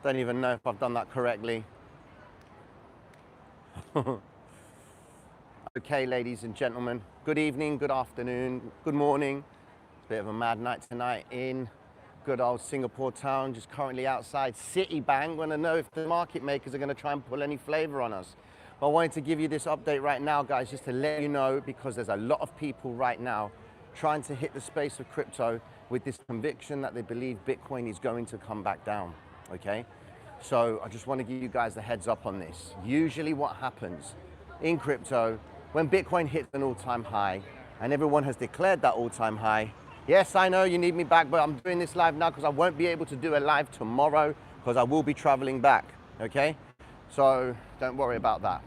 Don't even know if I've done that correctly. Okay, ladies and gentlemen, good evening, good afternoon, good morning. It's a bit of a mad night tonight in good old Singapore town, just currently outside Citibank. Want to know if the market makers are going to try and pull any flavor on us. But I wanted to give you this update right now, guys, just to let you know, because there's a lot of people right now trying to hit the space of crypto with this conviction that they believe Bitcoin is going to come back down, okay? So I just want to give you guys a heads up on this. Usually what happens in crypto, when Bitcoin hits an all-time high, and everyone has declared that all-time high, yes, I know you need me back, but I'm doing this live now because I won't be able to do a live tomorrow because I will be traveling back, okay? So don't worry about that.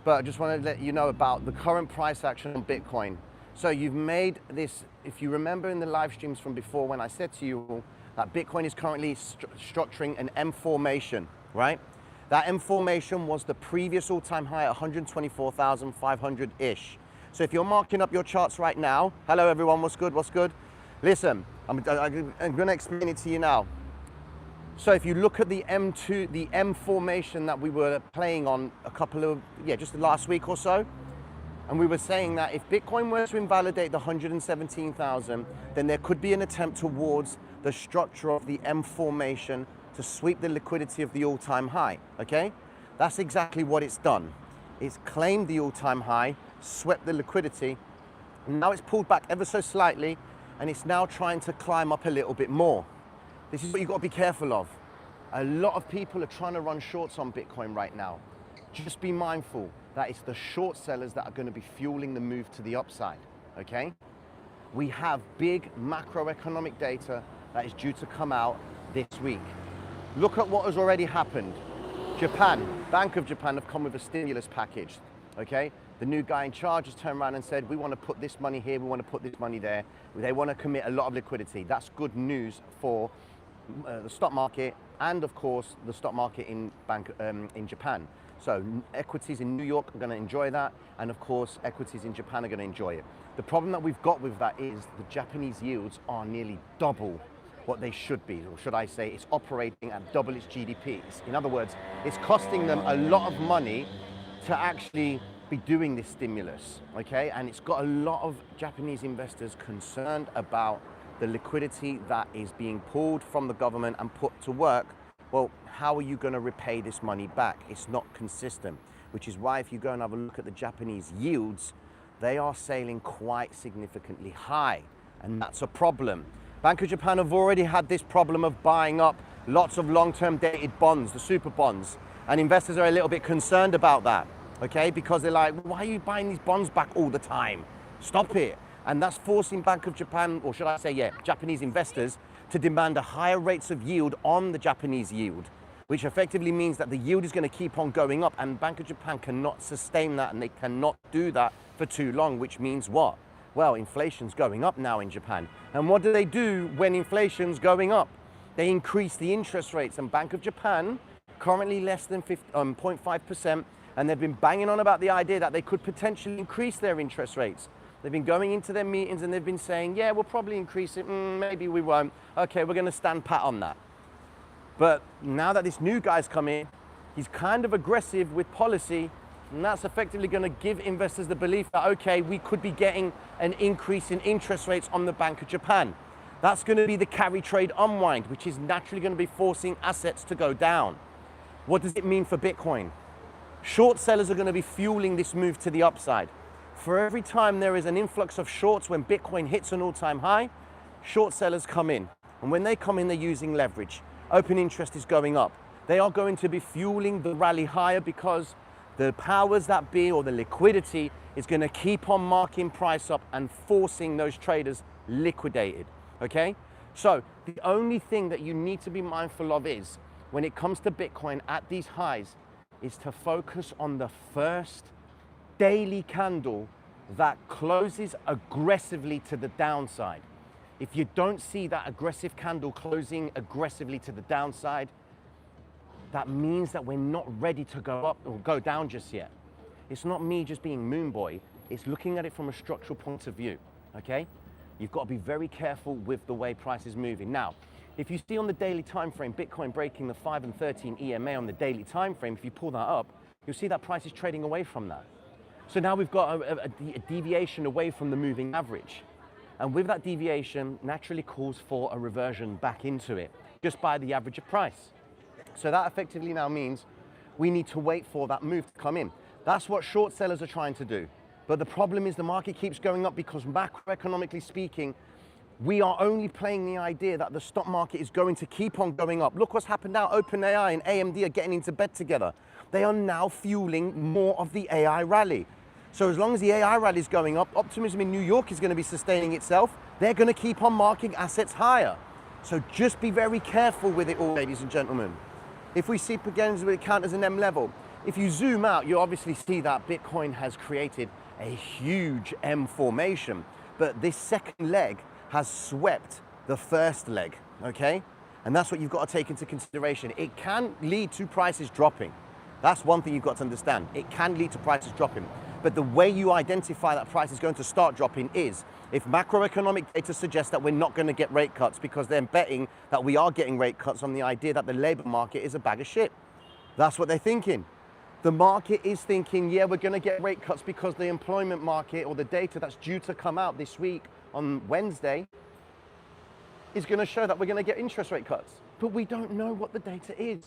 But I just want to let you know about the current price action on Bitcoin. So you've made this, if you remember in the live streams from before when I said to you all that Bitcoin is currently structuring an M formation, right? That M formation was the previous all-time high at 124,500-ish. So if you're marking up your charts right now, hello everyone, what's good, what's good? Listen, I'm gonna explain it to you now. So if you look at the M2, the M formation that we were playing on just last week or so, and we were saying that if Bitcoin were to invalidate the 117,000, then there could be an attempt towards the structure of the M formation to sweep the liquidity of the all-time high, okay? That's exactly what it's done. It's claimed the all-time high, swept the liquidity, and now it's pulled back ever so slightly, and it's now trying to climb up a little bit more. This is what you've got to be careful of. A lot of people are trying to run shorts on Bitcoin right now. Just be mindful that it's the short sellers that are going to be fueling the move to the upside, okay? We have big macroeconomic data that is due to come out this week. Look at what has already happened. Japan, Bank of Japan have come with a stimulus package, okay? The new guy in charge has turned around and said, we want to put this money here, we want to put this money there. They want to commit a lot of liquidity. That's good news for the stock market and, of course, the stock market in Japan. So equities in New York are going to enjoy that, and of course, equities in Japan are going to enjoy it. The problem that we've got with that is the Japanese yields are nearly double what they should be, or should I say, it's operating at double its GDP. In other words, it's costing them a lot of money to actually be doing this stimulus, okay? And it's got a lot of Japanese investors concerned about the liquidity that is being pulled from the government and put to work. Well, how are you going to repay this money back? It's not consistent, which is why if you go and have a look at the Japanese yields, they are sailing quite significantly high, and that's a problem. Bank of Japan have already had this problem of buying up lots of long-term dated bonds, the super bonds, and investors are a little bit concerned about that, okay? Because they're like, why are you buying these bonds back all the time? Stop it. And that's forcing Bank of Japan, or should I say, Japanese investors to demand a higher rates of yield on the Japanese yield, which effectively means that the yield is going to keep on going up, and Bank of Japan cannot sustain that, and they cannot do that for too long, which means what? Well, inflation's going up now in Japan. And what do they do when inflation's going up? They increase the interest rates, and Bank of Japan, currently less than 0.5%, and they've been banging on about the idea that they could potentially increase their interest rates. They've been going into their meetings and they've been saying, yeah, we'll probably increase it, maybe we won't. Okay, we're gonna stand pat on that. But now that this new guy's come in, he's kind of aggressive with policy, and that's effectively gonna give investors the belief that, okay, we could be getting an increase in interest rates on the Bank of Japan. That's gonna be the carry trade unwind, which is naturally gonna be forcing assets to go down. What does it mean for Bitcoin? Short sellers are gonna be fueling this move to the upside. For every time there is an influx of shorts when Bitcoin hits an all-time high, short sellers come in. And when they come in, they're using leverage. Open interest is going up. They are going to be fueling the rally higher because the powers that be, or the liquidity, is going to keep on marking price up and forcing those traders liquidated, okay? So the only thing that you need to be mindful of is, when it comes to Bitcoin at these highs, is to focus on the first daily candle that closes aggressively to the downside. If you don't see that aggressive candle closing aggressively to the downside, that means that we're not ready to go up or go down just yet. It's not me just being moon boy, it's looking at it from a structural point of view, okay? You've got to be very careful with the way price is moving. Now, If you see on the daily time frame, Bitcoin breaking the 5 and 13 EMA on the daily time frame, if you pull that up, you'll see that price is trading away from that. So now we've got a deviation away from the moving average. And with that deviation, naturally calls for a reversion back into it, just by the average of price. So that effectively now means we need to wait for that move to come in. That's what short sellers are trying to do. But the problem is the market keeps going up because macroeconomically speaking, we are only playing the idea that the stock market is going to keep on going up. Look what's happened now. OpenAI and AMD are getting into bed together. They are now fueling more of the AI rally. So as long as the AI rally is going up, optimism in New York is going to be sustaining itself. They're going to keep on marking assets higher. So just be very careful with it all, ladies and gentlemen. If we see again with it count as an M level, if you zoom out, you obviously see that Bitcoin has created a huge M formation. But this second leg has swept the first leg, okay? And that's what you've got to take into consideration. It can lead to prices dropping. That's one thing you've got to understand. It can lead to prices dropping. But the way you identify that price is going to start dropping is if macroeconomic data suggests that we're not going to get rate cuts because they're betting that we are getting rate cuts on the idea that the labor market is a bag of shit. That's what they're thinking. The market is thinking, yeah, we're going to get rate cuts because the employment market or the data that's due to come out this week on Wednesday is going to show that we're going to get interest rate cuts. But we don't know what the data is.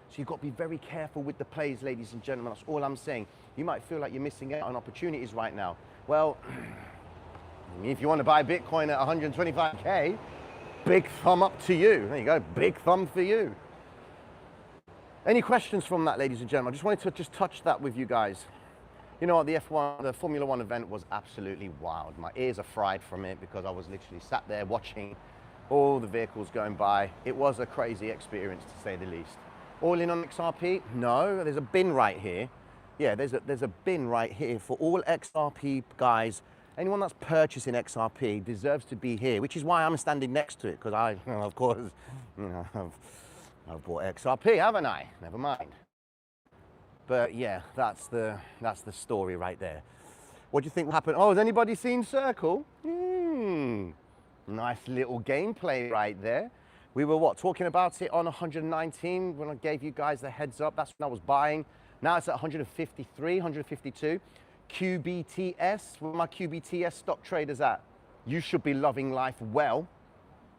So you've got to be very careful with the plays, ladies and gentlemen. That's all I'm saying. You might feel like you're missing out on opportunities right now. Well, if you want to buy Bitcoin at 125K, big thumb up to you. There you go, big thumb for you. Any questions from that, ladies and gentlemen? I just wanted to touch that with you guys. You know what, the Formula One event was absolutely wild. My ears are fried from it because I was literally sat there watching all the vehicles going by. It was a crazy experience, to say the least. All in on XRP? No, there's a bin right here. Yeah, there's a bin right here for all XRP guys. Anyone that's purchasing XRP deserves to be here, which is why I'm standing next to it, because I, of course, I've bought XRP, haven't I? Never mind. But yeah, that's the story right there. What do you think will happen? Oh, has anybody seen Circle? Nice little gameplay right there. We were talking about it on 119 when I gave you guys the heads up. That's when I was buying. Now it's at 153, 152. QBTS, where my QBTS stock traders at? You should be loving life well.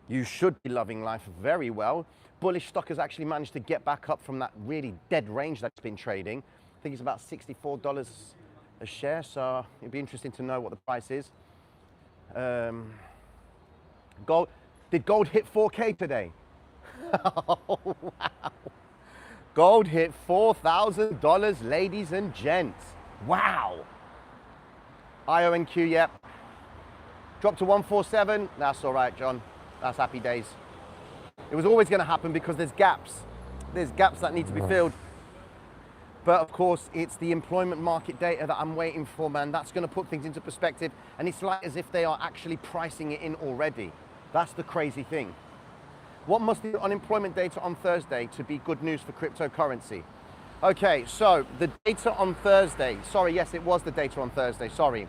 You should be loving life very well. Bullish stock has actually managed to get back up from that really dead range that's been trading. I think it's about $64 a share, so it'd be interesting to know what the price is. Gold. Did gold hit 4K today? Oh, wow. Gold hit $4,000, ladies and gents. Wow. IONQ, yep. Dropped to 147. That's all right, John. That's happy days. It was always going to happen because there's gaps. There's gaps that need to be filled. But of course, it's the employment market data that I'm waiting for, man. That's going to put things into perspective. And it's like as if they are actually pricing it in already. That's the crazy thing. What must the unemployment data on Thursday to be good news for cryptocurrency? Okay, so the data on Thursday, sorry, yes, it was the data on Thursday, sorry.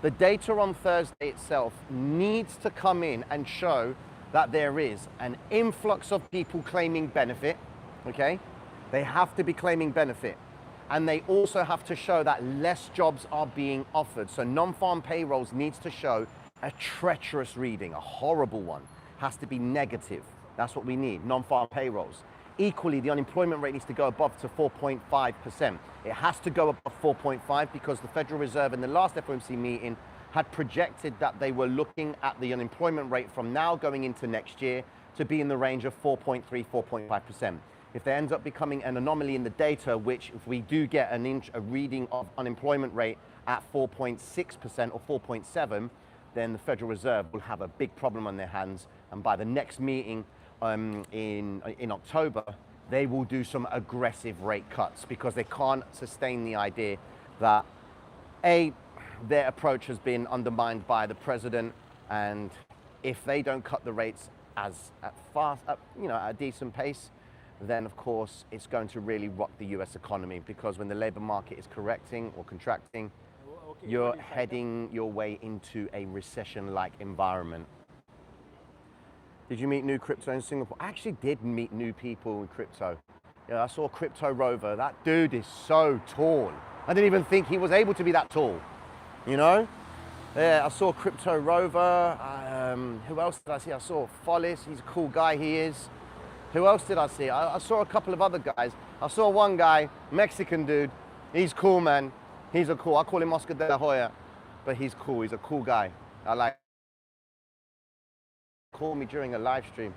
The data on Thursday itself needs to come in and show that there is an influx of people claiming benefit, okay? They have to be claiming benefit. And they also have to show that less jobs are being offered. So non-farm payrolls needs to show a treacherous reading, a horrible one. Has to be negative. That's what we need, non-farm payrolls. Equally, the unemployment rate needs to go above to 4.5%. It has to go above 4.5 because the Federal Reserve in the last FOMC meeting had projected that they were looking at the unemployment rate from now going into next year to be in the range of 4.3, 4.5%. If there ends up becoming an anomaly in the data, which if we do get a reading of unemployment rate at 4.6% or 4.7, then the Federal Reserve will have a big problem on their hands. And by the next meeting in October, they will do some aggressive rate cuts because they can't sustain the idea that their approach has been undermined by the president, and if they don't cut the rates at a decent pace, then of course it's going to really rock the US economy, because when the labor market is correcting or contracting, you're heading your way into a recession-like environment. Did you meet new crypto in Singapore? I actually did meet new people in crypto. Yeah, I saw Crypto Rover. That dude is so tall. I didn't even think he was able to be that tall, you know? Yeah, I saw Crypto Rover. Who else did I see? I saw Follis. He's a cool guy, he is. Who else did I see? I saw a couple of other guys. I saw one guy, Mexican dude. He's cool, man. I call him Oscar de la Hoya, but he's cool. He's a cool guy. I like. Call me during a live stream.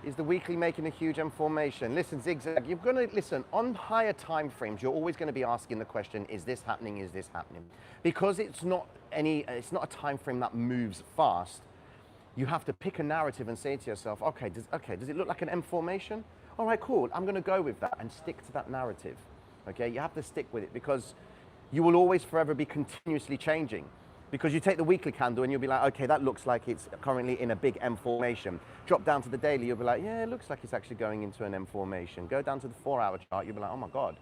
Is the weekly making a huge M formation? Listen, Zigzag, you're gonna listen on higher time frames. You're always going to be asking the question: is this happening? Is this happening? Because it's not a time frame that moves fast. You have to pick a narrative and say to yourself, okay, does it look like an M formation? All right, cool. I'm going to go with that and stick to that narrative. Okay, you have to stick with it because you will always forever be continuously changing. Because you take the weekly candle and you'll be like, okay, that looks like it's currently in a big M formation. Drop down to the daily, you'll be like, yeah, it looks like it's actually going into an M formation. Go down to the 4-hour chart, you'll be like, oh my God,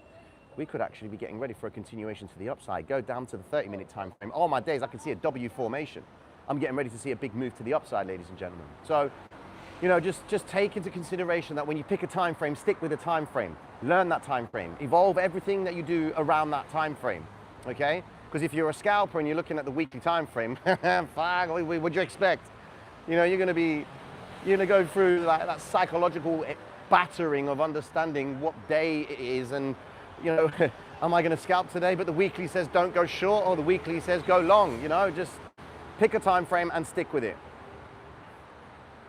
we could actually be getting ready for a continuation to the upside. Go down to the 30-minute time frame. Oh my days, I can see a W formation. I'm getting ready to see a big move to the upside, ladies and gentlemen. So, you know, just take into consideration that when you pick a time frame, stick with a time frame. Learn that time frame. Evolve everything that you do around that time frame, okay? Because if you're a scalper and you're looking at the weekly time frame, fuck, what'd you expect? You know, you're gonna go through like that psychological battering of understanding what day it is, and you know, am I gonna scalp today? But the weekly says don't go short, or the weekly says go long. You know, just pick a time frame and stick with it.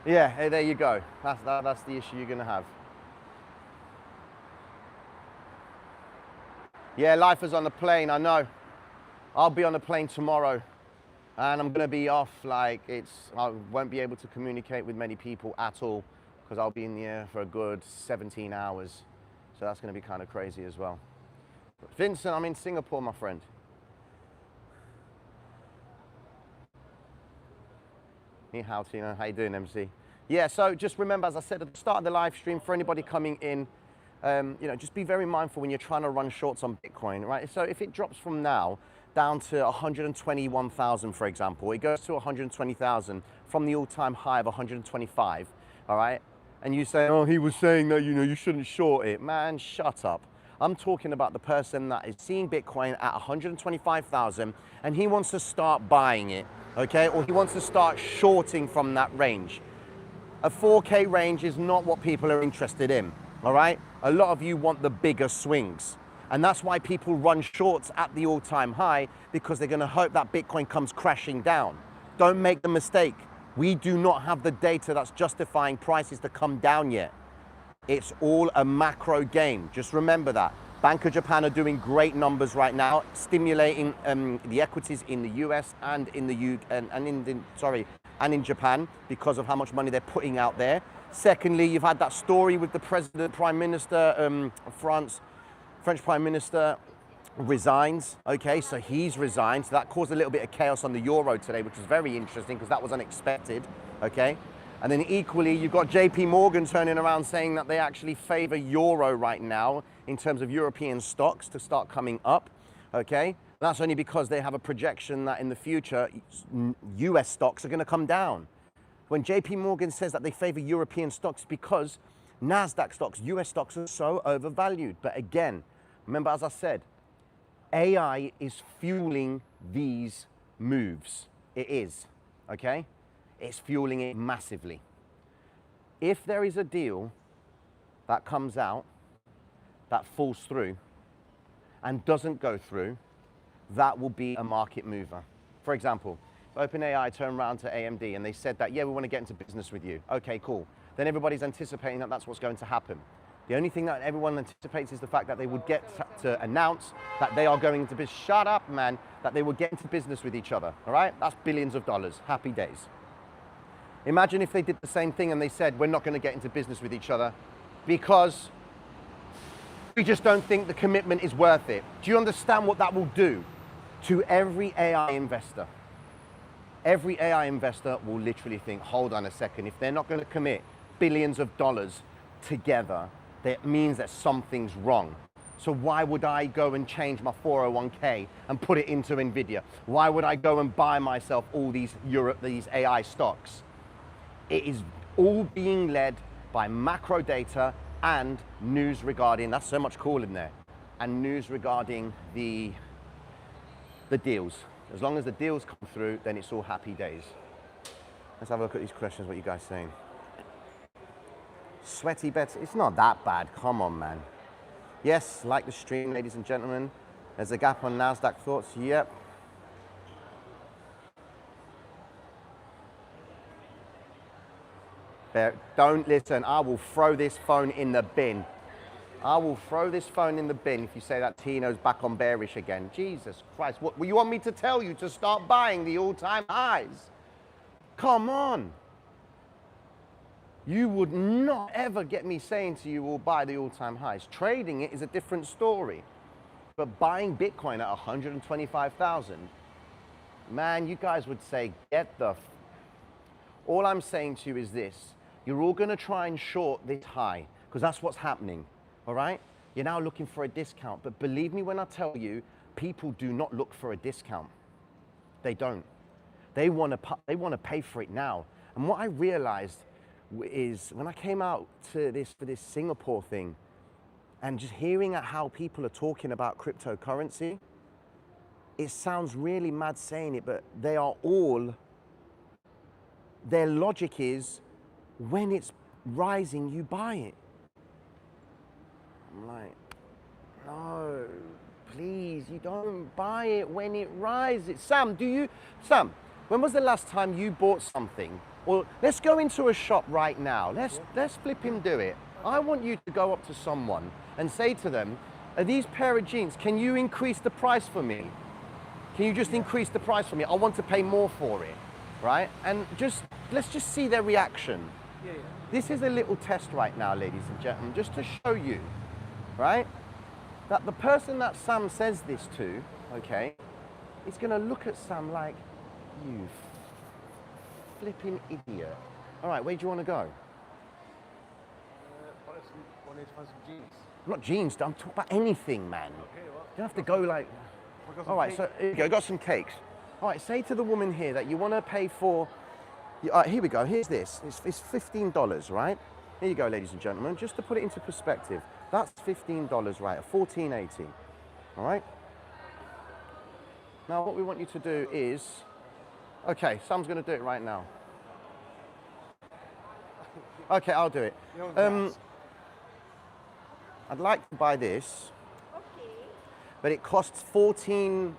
Yeah, hey, there you go. That's the issue you're gonna have. Yeah, life is on the plane. I know. I'll be on a plane tomorrow and I'm gonna be off, like I won't be able to communicate with many people at all because I'll be in the air for a good 17 hours. So that's gonna be kind of crazy as well. But Vincent, I'm in Singapore, my friend. Ni hao, Tina. How you doing, MC? Yeah, so just remember, as I said at the start of the live stream, for anybody coming in, you know, just be very mindful when you're trying to run shorts on Bitcoin, right? So if it drops from now down to 121,000, for example, it goes to 120,000 from the all-time high of 125, all right? And you say, oh, he was saying that, you know, you shouldn't short it. Man, shut up. I'm talking about the person that is seeing Bitcoin at 125,000 and he wants to start buying it, okay? Or he wants to start shorting from that range. A 4K range is not what people are interested in, all right? A lot of you want the bigger swings. And that's why people run shorts at the all-time high, because they're gonna hope that Bitcoin comes crashing down. Don't make the mistake. We do not have the data that's justifying prices to come down yet. It's all a macro game. Just remember that. Bank of Japan are doing great numbers right now, stimulating the equities in the US and in the and in Japan because of how much money they're putting out there. Secondly, you've had that story with the Prime Minister of France. French Prime Minister resigns, okay, so he's resigned. So that caused a little bit of chaos on the euro today, which was very interesting because that was unexpected, okay? And then equally, you've got JP Morgan turning around saying that they actually favor euro right now in terms of European stocks to start coming up, okay? That's only because they have a projection that in the future, US stocks are gonna come down. When JP Morgan says that they favor European stocks, because NASDAQ stocks, US stocks are so overvalued. But again, remember, as I said, AI is fueling these moves. It is, okay? It's fueling it massively. If there is a deal that comes out that falls through and doesn't go through, that will be a market mover. For example, OpenAI turned around to AMD and they said that, yeah, we want to get into business with you. Okay, cool. Then everybody's anticipating that that's what's going to happen. The only thing that everyone anticipates is the fact that they would get to announce that they are going into business. Shut up, man. That they would get into business with each other, all right? That's billions of dollars. Happy days. Imagine if they did the same thing and they said, we're not going to get into business with each other because we just don't think the commitment is worth it. Do you understand what that will do to every AI investor? Every AI investor will literally think, hold on a second, if they're not going to commit billions of dollars together, that means that something's wrong. So why would I go and change my 401k and put it into NVIDIA? Why would I go and buy myself all these AI stocks? It is all being led by macro data and news regarding, that's so much cool in there, and news regarding the deals. As long as the deals come through, then it's all happy days. Let's have a look at these questions, what you guys saying. Sweaty bets, it's not that bad, come on, man. Yes, like the stream, ladies and gentlemen. There's a gap on NASDAQ thoughts, yep. Don't listen, I will throw this phone in the bin. I will throw this phone in the bin if you say that Tino's back on bearish again. Jesus Christ, what you want me to tell you to start buying the all-time highs? Come on. You would not ever get me saying to you, we'll buy the all-time highs. Trading it is a different story. But buying Bitcoin at 125,000, man, you guys would say, get the all I'm saying to you is this. You're all going to try and short this high because that's what's happening, all right? You're now looking for a discount. But believe me when I tell you, people do not look for a discount. They don't. They want to pay for it now. And what I realized is when I came out to for this Singapore thing and just hearing how people are talking about cryptocurrency, it sounds really mad saying it, but they are all, their logic is when it's rising, you buy it. I'm like, no, please, you don't buy it when it rises. Sam, when was the last time you bought something? Or let's go into a shop right now. Let's flip him do it. I want you to go up to someone and say to them, are these pair of jeans, can you increase the price for me? Can you just increase the price for me? I want to pay more for it, right? And let's just see their reaction. Yeah. This is a little test right now, ladies and gentlemen, just to show you, right? That the person that Sam says this to, okay, is gonna look at Sam like, you flipping idiot. All right, where do you want to go? Want to find some jeans. Not jeans, I'm talking about anything, man. Okay, well, you don't have to go like, all right, so here you go, got some cakes. All right, say to the woman here that you want to pay for, all right, here we go, here's this. It's $15, right? Here you go, ladies and gentlemen, just to put it into perspective. That's $15, right, $14.80, all right? Now, what we want you to do is, okay, Sam's going to do it right now. Okay, I'll do it. I'd like to buy this, okay, but it costs $14.80.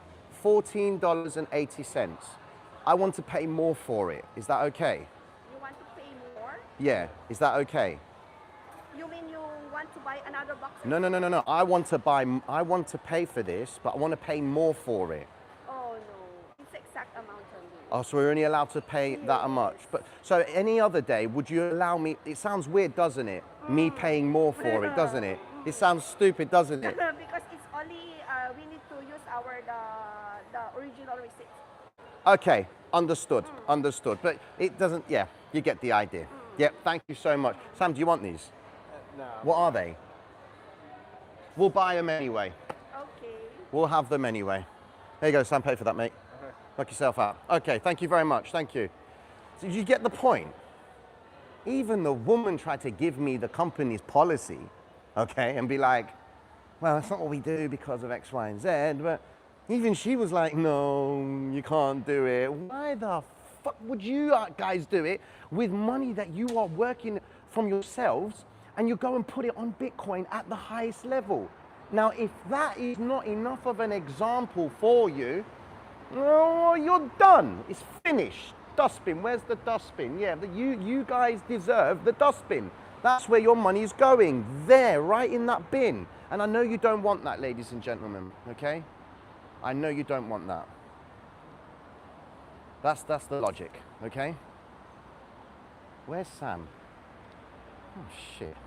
I want to pay more for it. Is that okay? You want to pay more? Yeah, is that okay? You mean you want to buy another box? No. I want to pay for this, but I want to pay more for it. Oh no, it's exact amount only. Oh, so we're only allowed to pay that much. But so any other day, would you allow me? It sounds weird, doesn't it? Me paying more for it, doesn't it? It sounds stupid, doesn't it? Because it's only we need to use the original receipt. Okay, understood. But it doesn't. Yeah, you get the idea. Yep. Thank you so much, Sam. Do you want these? No. What are they? We'll buy them anyway. Okay. We'll have them anyway. There you go, Sam. Pay for that, mate. Okay. Knock yourself out. Okay. Thank you very much. Thank you. So you get the point. Even the woman tried to give me the company's policy, okay, and be like, well, that's not what we do because of X, Y, and Z. But even she was like, no, you can't do it. Why the fuck would you guys do it with money that you are working from yourselves and you go and put it on Bitcoin at the highest level? Now, if that is not enough of an example for you, oh, you're done. It's finished. Dustbin, where's the dustbin? Yeah, you guys deserve the dustbin. That's where your money is going. There, right in that bin. And I know you don't want that, ladies and gentlemen, okay? I know you don't want that. That's the logic, okay? Where's Sam? Oh, shit.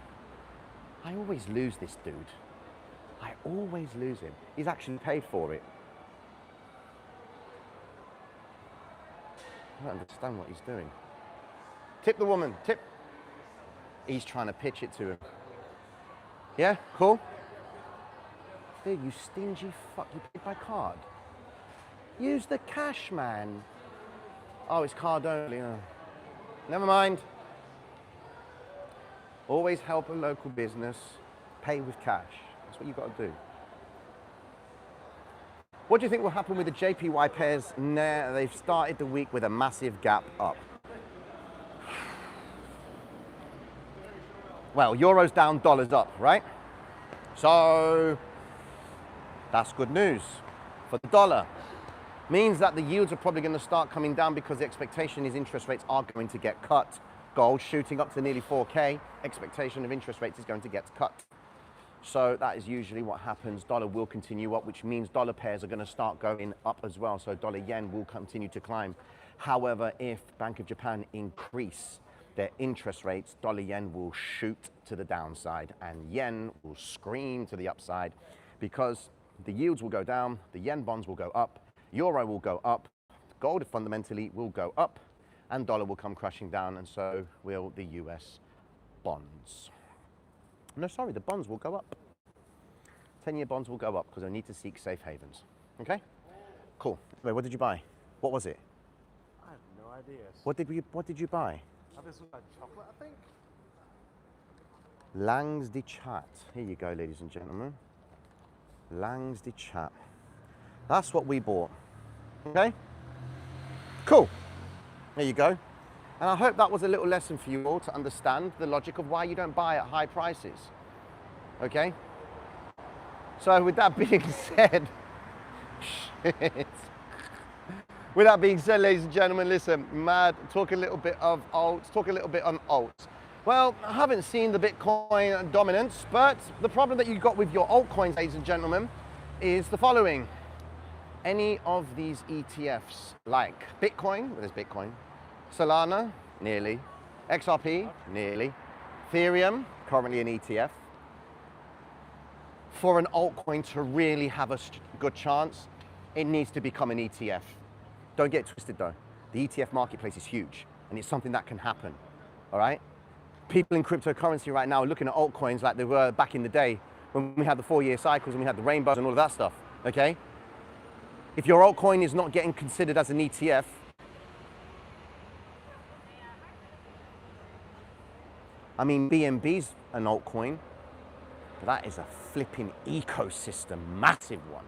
I always lose this dude. I always lose him. He's actually paid for it. I don't understand what he's doing. Tip the woman, tip. He's trying to pitch it to him. Yeah, cool? Dude, you stingy fuck, you paid by card. Use the cash, man. Oh, it's card only. Oh. Never mind. Always help a local business, pay with cash. That's what you've got to do. What do you think will happen with the JPY pairs? Nah, they've started the week with a massive gap up. Well, euro's down, dollar's up, right? So that's good news for the dollar. Means that the yields are probably going to start coming down because the expectation is interest rates are going to get cut. Gold shooting up to nearly 4K. Expectation of interest rates is going to get cut. So that is usually what happens. Dollar will continue up, which means dollar pairs are going to start going up as well. So dollar yen will continue to climb. However, if Bank of Japan increase their interest rates, dollar yen will shoot to the downside and yen will scream to the upside because the yields will go down, the yen bonds will go up, euro will go up, gold fundamentally will go up, and dollar will come crashing down, and so will the US bonds. No, sorry, the bonds will go up. 10-year bonds will go up because I need to seek safe havens. Okay? Cool. Wait, what did you buy? What was it? I have no idea. What did you buy? I just like chocolate, I think. Langs de Chat. Here you go, ladies and gentlemen. Langs de Chat. That's what we bought. Okay? Cool. There you go. And I hope that was a little lesson for you all to understand the logic of why you don't buy at high prices. Okay? So with that being said, shit. With that being said, ladies and gentlemen, listen, mad, talk a little bit of alts, talk a little bit on alts. Well, I haven't seen the Bitcoin dominance, but the problem that you got with your altcoins, ladies and gentlemen, is the following. Any of these ETFs, like Bitcoin, well, there's Bitcoin, Solana, nearly, XRP, nearly, Ethereum, currently an ETF. For an altcoin to really have a good chance, it needs to become an ETF. Don't get twisted though. The ETF marketplace is huge and it's something that can happen, all right? People in cryptocurrency right now are looking at altcoins like they were back in the day when we had the 4-year cycles and we had the rainbows and all of that stuff, okay? If your altcoin is not getting considered as an ETF, I mean, BNB's an altcoin, but that is a flipping ecosystem, massive one.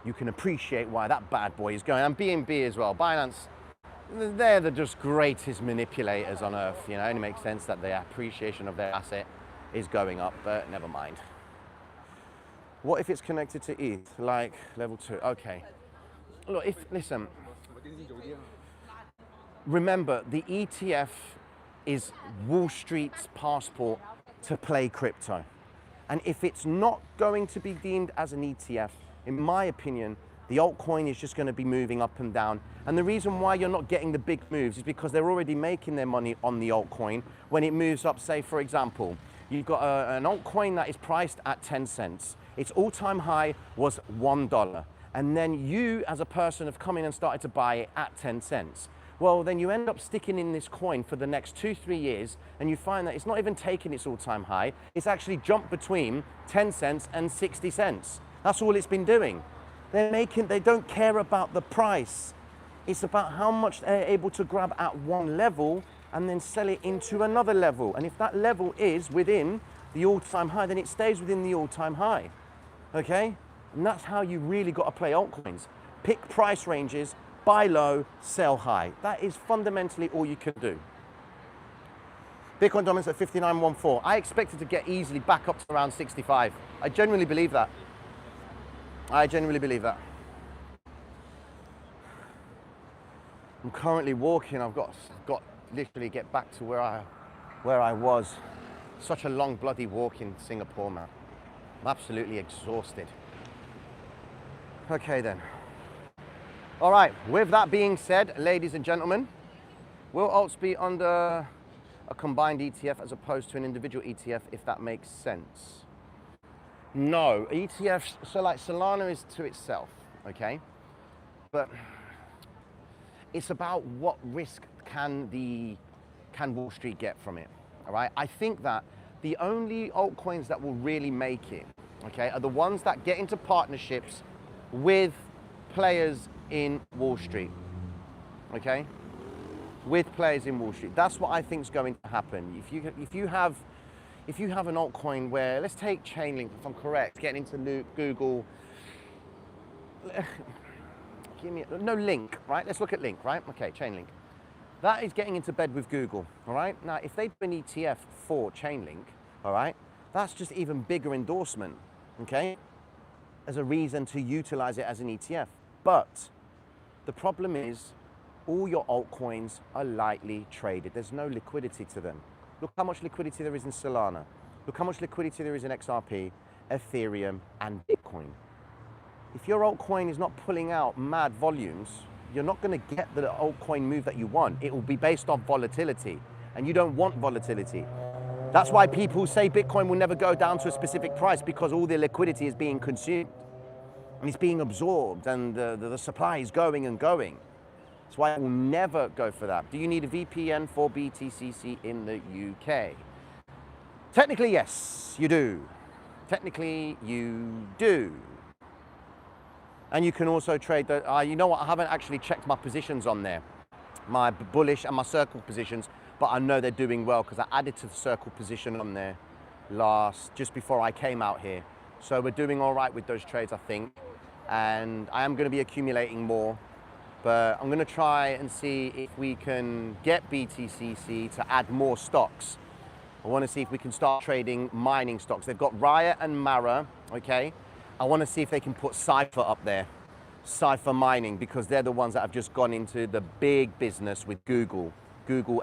You can appreciate why that bad boy is going. And BNB as well, Binance, they're the just greatest manipulators on earth. You know, it only makes sense that the appreciation of their asset is going up, but never mind. What if it's connected to ETH, like level 2? Okay. Look, listen, remember, the ETF is Wall Street's passport to play crypto. And if it's not going to be deemed as an ETF, in my opinion, the altcoin is just going to be moving up and down. And the reason why you're not getting the big moves is because they're already making their money on the altcoin when it moves up. Say, for example, you've got an altcoin that is priced at 10 cents. Its all-time high was $1. And then you, as a person, have come in and started to buy it at 10 cents. Well, then you end up sticking in this coin for the next 2-3 years, and you find that it's not even taking its all-time high. It's actually jumped between 10 cents and 60 cents. That's all it's been doing. They don't care about the price. It's about how much they're able to grab at one level and then sell it into another level. And if that level is within the all-time high, then it stays within the all-time high, okay? And that's how you really got to play altcoins. Pick price ranges, buy low, sell high. That is fundamentally all you can do. Bitcoin dominance at 59.14. I expect it to get easily back up to around 65. I genuinely believe that. I genuinely believe that. I'm currently walking. I've got literally get back to where I was. Such a long bloody walk in Singapore, man. I'm absolutely exhausted. Okay then. All right, with that being said, ladies and gentlemen, will alts be under a combined ETF as opposed to an individual ETF, if that makes sense? No, ETFs, so like Solana is to itself, okay? But it's about what risk can Wall Street get from it, all right? I think that the only altcoins that will really make it, okay, are the ones that get into partnerships with players in Wall Street, okay? With players in Wall Street. That's what I think is going to happen. If you have if you have an altcoin where, let's take Chainlink, if I'm correct, getting into Google, give me, no, Link, right? Let's look at Link, right? Okay, Chainlink. That is getting into bed with Google, all right? Now, if they do an ETF for Chainlink, all right, that's just even bigger endorsement, okay, as a reason to utilize it as an ETF. But the problem is all your altcoins are lightly traded. There's no liquidity to them. Look how much liquidity there is in Solana. Look how much liquidity there is in XRP, Ethereum, and Bitcoin. If your altcoin is not pulling out mad volumes, you're not going to get the altcoin move that you want. It will be based on volatility, and you don't want volatility. That's why people say Bitcoin will never go down to a specific price, because all the liquidity is being consumed and it's being absorbed, and the supply is going and going. That's why I will never go for that. Do you need a VPN for BTCC in the UK? Technically, yes, you do. Technically, you do. And you can also trade the, you know what, I haven't actually checked my positions on there, my bullish and my circle positions, but I know they're doing well because I added to the circle position on there just before I came out here. So we're doing all right with those trades, I think. And I am going to be accumulating more, but I'm going to try and see if we can get BTCC to add more stocks. I want to see if we can start trading mining stocks. They've got Riot and Mara, okay? I want to see if they can put Cypher up there, Cypher Mining, because they're the ones that have just gone into the big business with Google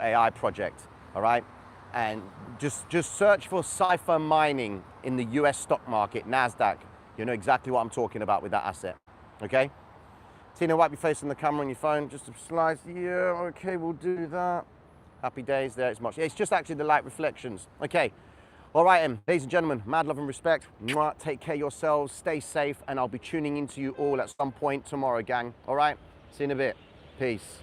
AI project, all right? And just search for Cypher Mining in the US stock market, NASDAQ. You know exactly what I'm talking about with that asset, okay? Tina, wipe your face on the camera on your phone, just a slice. Yeah, okay, we'll do that. Happy days there, it's just actually the light reflections. Okay. All right, ladies and gentlemen, mad love and respect. Mwah, take care of yourselves, stay safe, and I'll be tuning into you all at some point tomorrow, gang. All right, see you in a bit. Peace.